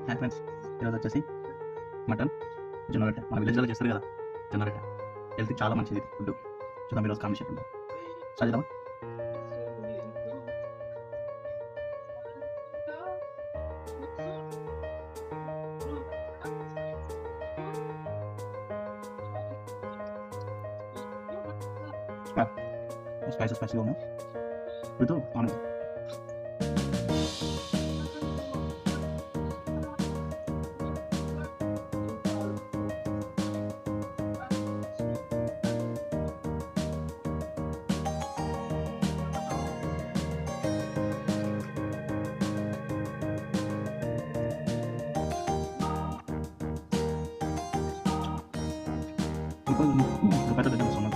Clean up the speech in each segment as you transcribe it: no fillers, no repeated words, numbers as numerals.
Hi friends, ఈరోజు వచ్చేసి mutton జొన్న రొట్టె మన విలేజ్లో చేస్తారు కదా. జొన్న రొట్టె హెల్త్కి చాలా మంచిది ఫుడ్. చూద్దాం ఈరోజు కాంబినేషన్ ఉందో స్టార్ట్ చేద్దామా. స్పైసీగా ఉన్నా with onion. Rupanya udah sama.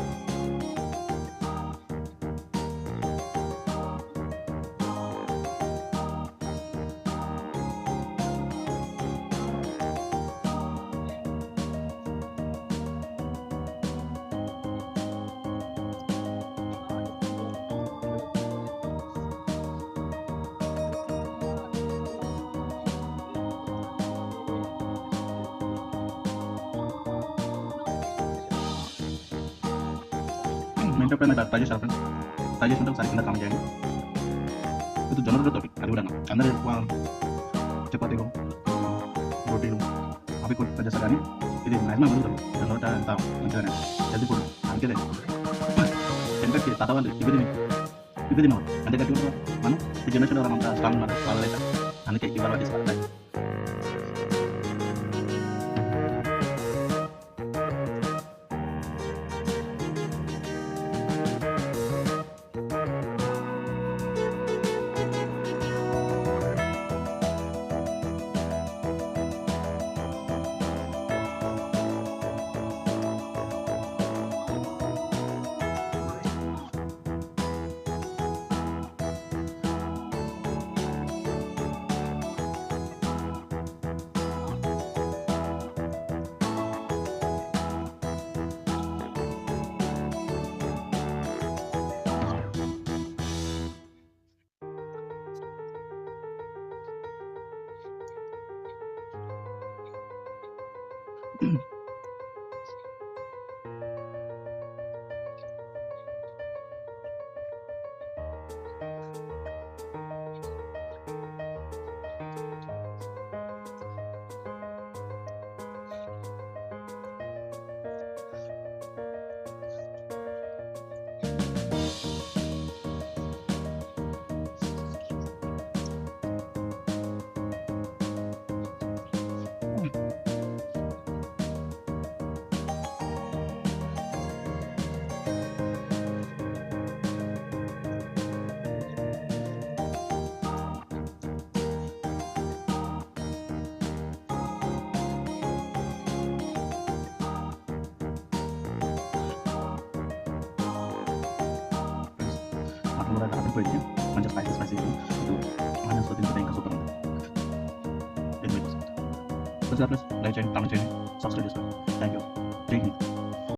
Minta pernah tanya siapa? Tanya untuk saya kena kamu jadi. Itu jangan udah topik, ada udah nggak? Anda uang cepat itu, roti itu. Tapi kalau pada saat ini, ini naik mah belum jangan udah tahu macamnya. Jadi pun nanti deh. Tempat kita tahu kan, ibu di mana? Nanti kita dulu mana? Di jenis orang mana? Sekarang mana? Kalau lewat, nanti kayak gimana di sekarang? Mulai dapat poinnya, macam spicy itu mana seperti kita yang kesukaan. Itu. Terus like, comment, subscribe. Thank you.